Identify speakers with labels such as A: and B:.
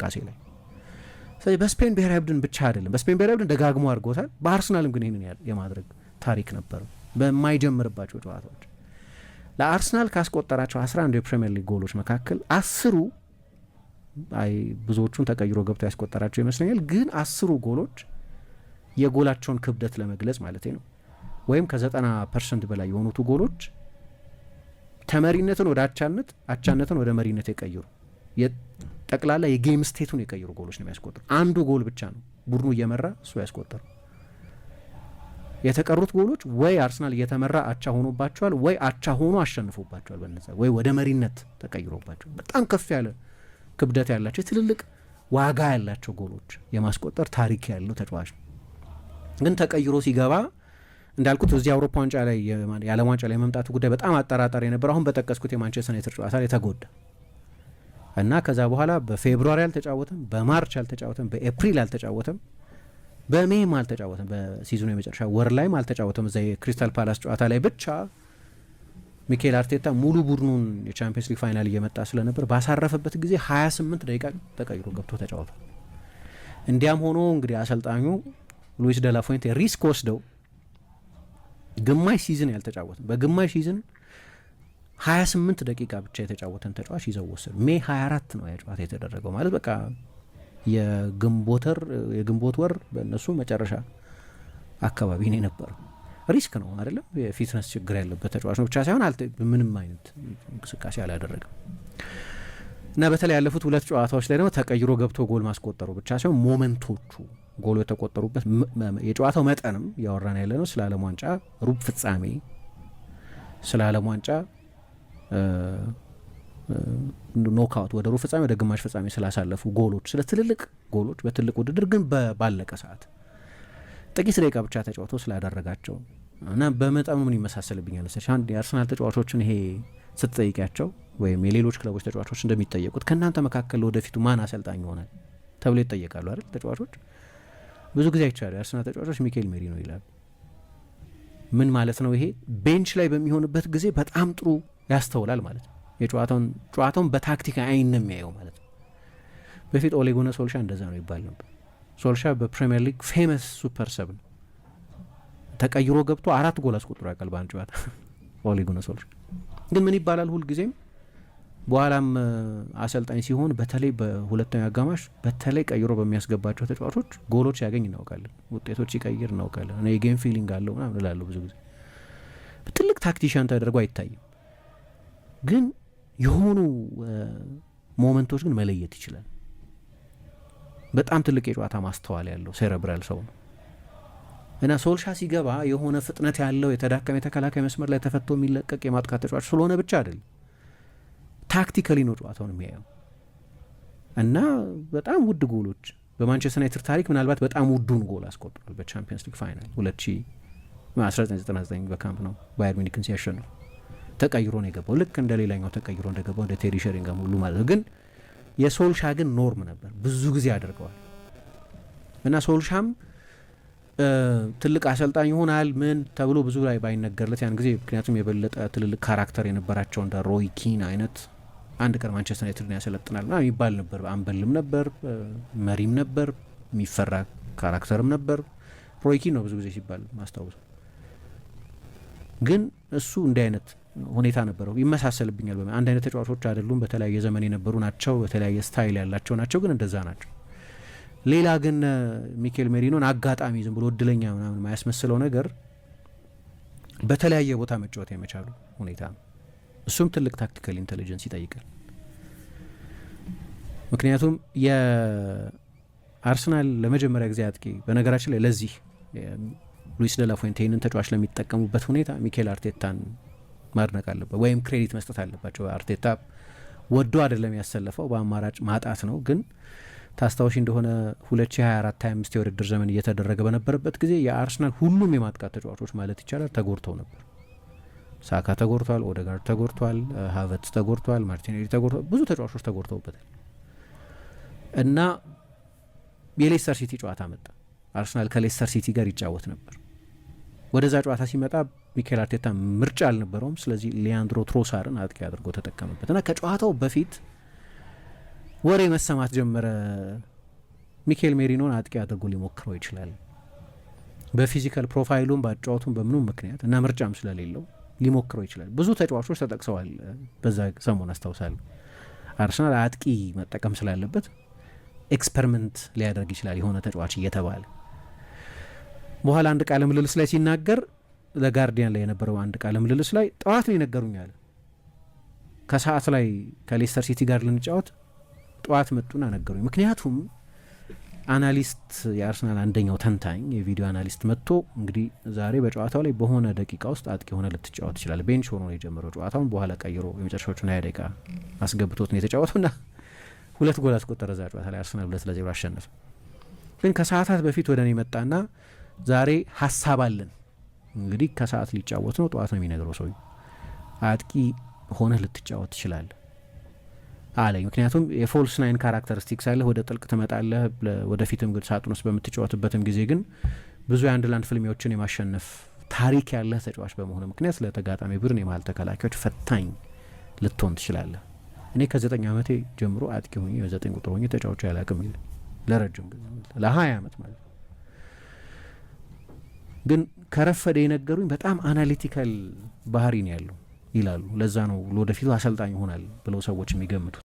A: እንቅስቃሴ ላይ። ስለዚህ በስፔን ብሔራዊ ቡድን ብቻ አይደለም፣ በስፔን ብሔራዊ ቡድን ደጋግሞ አድርጎታል። በአርሰናልም ግን ይህንን የማድረግ ታሪክ ነበረው በማይጀምርባቸው ጨዋታዎች። ለአርሰናል ካስቆጠራቸው 11 የፕሪሚየር ሊግ ጎሎች መካከል 10ሩ ብዙዎቹን ተቀይሮ ገብቶ ያስቆጠራቸው ይመስለኛል፣ ግን 10ሩ ጎሎች የጎላቸውን ክብደት ለመግለጽ ማለት ነው ወይም ከ90% በላይ የሆኑት ጎሎች ተመሪነትን ወደ አቻነት፣ አቻነትን ወደ መሪነት የቀየሩ ጠቅላላ የጌም ስቴቱን የቀየሩ ጎሎች ነው የሚያስቆጥሩ። አንዱ ጎል ብቻ ነው ቡድኑ እየመራ እሱ ያስቆጠሩ። የተቀሩት ጎሎች ወይ አርሰናል እየተመራ አቻ ሆኖባቸዋል፣ ወይ አቻ ሆኖ አሸንፎባቸዋል፣ በነዛ ወይ ወደ መሪነት ተቀይሮባቸዋል። በጣም ከፍ ያለ ክብደት ያላቸው ትልልቅ ዋጋ ያላቸው ጎሎች የማስቆጠር ታሪክ ያለው ተጫዋች ነው። ግን ተቀይሮ ሲገባ እንዳልኩት እዚህ አውሮፓ ዋንጫ ላይ የዓለም ዋንጫ ላይ መምጣቱ ጉዳይ በጣም አጠራጣሪ የነበረ አሁን በጠቀስኩት የማንቸስተር ዩናይትድ ጨዋታ ላይ ተጎዳ እና ከዛ በኋላ በፌብሩዋሪ አልተጫወተም፣ በማርች አልተጫወተም፣ በኤፕሪል አልተጫወተም፣ በሜም አልተጫወተም፣ በሲዝኑ የመጨረሻ ወር ላይም አልተጫወተም። እዛ የክሪስታል ፓላስ ጨዋታ ላይ ብቻ ሚኬል አርቴታ ሙሉ ቡድኑን የቻምፒየንስ ሊግ ፋይናል እየመጣ ስለነበር ባሳረፈበት ጊዜ 28 ደቂቃ ተቀይሮ ገብቶ ተጫውቷል። እንዲያም ሆኖ እንግዲህ አሰልጣኙ ሉዊስ ደላፎይንቴ ሪስክ ወስደው ግማሽ ሲዝን ያልተጫወተን በግማሽ ሲዝን 28 ደቂቃ ብቻ የተጫወተን ተጫዋች ይዘው ወሰዱ። ሜይ 24 ነው ያ ጨዋታ የተደረገው። ማለት በቃ የግንቦት ወር በእነሱ መጨረሻ አካባቢ ነው የነበረው። ሪስክ ነው አይደለም፣ የፊትነስ ችግር ያለበት ተጫዋች ነው ብቻ ሳይሆን ምንም አይነት እንቅስቃሴ አላደረገም እና በተለይ ያለፉት ሁለት ጨዋታዎች ላይ ደግሞ ተቀይሮ ገብቶ ጎል ማስቆጠሩ ብቻ ሳይሆን ሞመንቶቹ ጎሉ የተቆጠሩበት የጨዋታው መጠንም ያወራን ያለ ነው። ስለ ዓለም ዋንጫ ሩብ ፍጻሜ፣ ስለ ዓለም ዋንጫ ኖክአውት ወደ ሩብ ፍጻሜ ወደ ግማሽ ፍጻሜ ስላሳለፉ ጎሎች፣ ስለ ትልልቅ ጎሎች በትልቅ ውድድር ግን ባለቀ ሰዓት ጥቂት ደቂቃ ብቻ ተጫውተው ስላደረጋቸው እና በመጠኑ ምን ይመሳሰልብኛል መሰለሽ አንድ የአርሰናል ተጫዋቾችን ይሄ ስትጠይቂያቸው ወይም የሌሎች ክለቦች ተጫዋቾች እንደሚጠየቁት ከእናንተ መካከል ወደፊቱ ማን አሰልጣኝ ይሆናል ተብሎ ይጠየቃሉ አይደል? ተጫዋቾች ብዙ ጊዜ አይቻሉ የአርሰናል ተጫዋቾች ሚኬል ሜሪኖ ይላሉ። ምን ማለት ነው ይሄ? ቤንች ላይ በሚሆንበት ጊዜ በጣም ጥሩ ያስተውላል ማለት ነው። ጨዋታውን በታክቲክ አይን ነው የሚያየው ማለት ነው። በፊት ኦሌ ጉናር ሶልሻር እንደዛ ነው ይባል ነበር። ሶልሻር በፕሪሚየር ሊግ ፌመስ ሱፐር ሰብ ነው። ተቀይሮ ገብቶ 4 ጎል አስቆጥሮ ያውቃል በአንድ ጨዋታ ኦሌ ጉናር ሶልሻር። ግን ምን ይባላል ሁልጊዜም በኋላም አሰልጣኝ ሲሆን በተለይ በሁለተኛው አጋማሽ በተለይ ቀይሮ በሚያስገባቸው ተጫዋቾች ጎሎች ያገኝ እናውቃለን፣ ውጤቶች ይቀይር እናውቃለን። እኔ የጌም ፊሊንግ አለው ምናምን እላለሁ ብዙ ጊዜ። ትልቅ ታክቲሽያን ተደርጎ አይታይም፣ ግን የሆኑ ሞመንቶች ግን መለየት ይችላል። በጣም ትልቅ የጨዋታ ማስተዋል ያለው ሴሬብራል ሰው ነው እና ሶልሻ ሲገባ የሆነ ፍጥነት ያለው የተዳከመ የተከላካይ መስመር ላይ ተፈቶ የሚለቀቅ የማጥቃት ተጫዋች ስለሆነ ብቻ አይደለም፣ ታክቲካሊ ነው ጨዋታውን የሚያየው እና በጣም ውድ ጎሎች በማንቸስተር ዩናይትድ ታሪክ ምናልባት በጣም ውዱን ጎል አስቆጥሯል። በቻምፒየንስ ሊግ ፋይናል 1999 በካምፕ ነው ባየር ሚኒክን ሲያሸንፍ ተቀይሮ ነው የገባው። ልክ እንደ ሌላኛው ተቀይሮ እንደገባው እንደ ቴሪ ሼሪንጋም ሁሉ ማለት ነው። ግን የሶልሻ ግን ኖርም ነበር፣ ብዙ ጊዜ አድርገዋል እና ሶልሻም ትልቅ አሰልጣኝ ይሆናል ምን ተብሎ ብዙ ላይ ባይነገርለት ያን ጊዜ ምክንያቱም የበለጠ ትልልቅ ካራክተር የነበራቸው እንደ ሮይ ኪን አይነት አንድ ቀን ማንቸስተር ዩናይትድን ያሰለጥናል ና የሚባል ነበር። አንበልም ነበር፣ መሪም ነበር፣ የሚፈራ ካራክተርም ነበር። ሮይ ኪን ነው ብዙ ጊዜ ሲባል ማስታወስ። ግን እሱ እንዲህ አይነት ሁኔታ ነበረው። ይመሳሰልብኛል። አንድ አይነት ተጫዋቾች አይደሉም፣ በተለያየ ዘመን የነበሩ ናቸው፣ በተለያየ ስታይል ያላቸው ናቸው፣ ግን እንደዛ ናቸው። ሌላ ግን ሚኬል ሜሪኖን አጋጣሚ ዝም ብሎ እድለኛ ምናምን ማያስመስለው ነገር በተለያየ ቦታ መጫወት የመቻሉ ሁኔታ ነው። እሱም ትልቅ ታክቲካል ኢንቴሊጀንስ ይጠይቃል። ምክንያቱም የአርሰናል ለመጀመሪያ ጊዜ አጥቂ በነገራችን ላይ ለዚህ ሉዊስ ደላፎይንቴ ይህንን ተጫዋች ለሚጠቀሙበት ሁኔታ ሚኬል አርቴታን ማድነቅ አለበት ወይም ክሬዲት መስጠት አለባቸው። አርቴታ ወዶ አይደለም ያሰለፈው፣ በአማራጭ ማጣት ነው። ግን ታስታውሺ እንደሆነ 2024-25 የውድድር ዘመን እየተደረገ በነበረበት ጊዜ የአርሰናል ሁሉም የማጥቃት ተጫዋቾች ማለት ይቻላል ተጎድተው ነበር። ሳካ ተጎድቷል፣ ኦዴጋርድ ተጎድቷል፣ ሃቨርትዝ ተጎድቷል፣ ማርቲኔሊ ተጎድቷል፣ ብዙ ተጫዋቾች ተጎድተውበታል እና የሌስተር ሲቲ ጨዋታ መጣ። አርሰናል ከሌስተር ሲቲ ጋር ይጫወት ነበር። ወደዛ ጨዋታ ሲመጣ ሚኬል አርቴታ ምርጫ አልነበረውም። ስለዚህ ሊያንድሮ ትሮሳርን አጥቂ አድርጎ ተጠቀመበት እና ከጨዋታው በፊት ወሬ መሰማት ጀመረ። ሚኬል ሜሪኖን አጥቂ አድርጎ ሊሞክረው ይችላል። በፊዚካል ፕሮፋይሉም በአጫወቱም በምኑም ምክንያት እና ምርጫም ስለሌለው ሊሞክረው ይችላል። ብዙ ተጫዋቾች ተጠቅሰዋል በዛ ሰሞን አስታውሳለሁ። አርሰናል አጥቂ መጠቀም ስላለበት ኤክስፐሪመንት ሊያደርግ ይችላል የሆነ ተጫዋች እየተባለ በኋላ አንድ ቃለ ምልልስ ላይ ሲናገር ለጋርዲያን ላይ የነበረው አንድ ቃለ ምልልስ ላይ ጠዋት ነው ይነገሩኛል። ከሰዓት ላይ ከሌስተር ሲቲ ጋር ልንጫወት ጠዋት መጡና ነገሩኝ። ምክንያቱም አናሊስት የአርሰናል አንደኛው ተንታኝ የቪዲዮ አናሊስት መጥቶ እንግዲህ ዛሬ በጨዋታው ላይ በሆነ ደቂቃ ውስጥ አጥቂ ሆነ ልትጫወት ይችላል። ቤንች ሆኖ ነው የጀመረው ጨዋታውን። በኋላ ቀይሮ የመጨረሻዎቹን 20 ደቂቃ አስገብቶት ነው የተጫወተውና 2 ጎል አስቆጠረ። ዛ ጨዋታ ላይ አርሰናል 2-0 አሸነፈ። ግን ከሰዓታት በፊት ወደ እኔ መጣና ዛሬ ሀሳብ አለን እንግዲህ ከሰዓት ሊጫወት ነው፣ ጠዋት ነው የሚነግረው ሰው አጥቂ ሆነህ ልትጫወት ትችላል አለኝ። ምክንያቱም የፎልስ ናይን ካራክተሪስቲክስ አለህ፣ ወደ ጥልቅ ትመጣለህ። ወደፊትም ግን ሳጥን ውስጥ በምትጫወትበትም ጊዜ ግን ብዙ የአንድ ላንድ ፍልሚያዎችን የማሸነፍ ታሪክ ያለህ ተጫዋች በመሆኑ ምክንያት ለተጋጣሚ ቡድን የመሀል ተከላካዮች ፈታኝ ልትሆን ትችላለህ። እኔ ከ9 ዓመቴ ጀምሮ አጥቂ ሆኜ የ9 ቁጥር ሆኜ ተጫዋቹ ያላቅም ይል ለረጅም ጊዜ ለ20 ዓመት ማለት ግን ከረፈደ የነገሩኝ በጣም አናሊቲካል ባህሪ ነው ያለው ይላሉ። ለዛ ነው ለወደፊቱ አሰልጣኝ ይሆናል ብለው ሰዎች የሚገምቱት።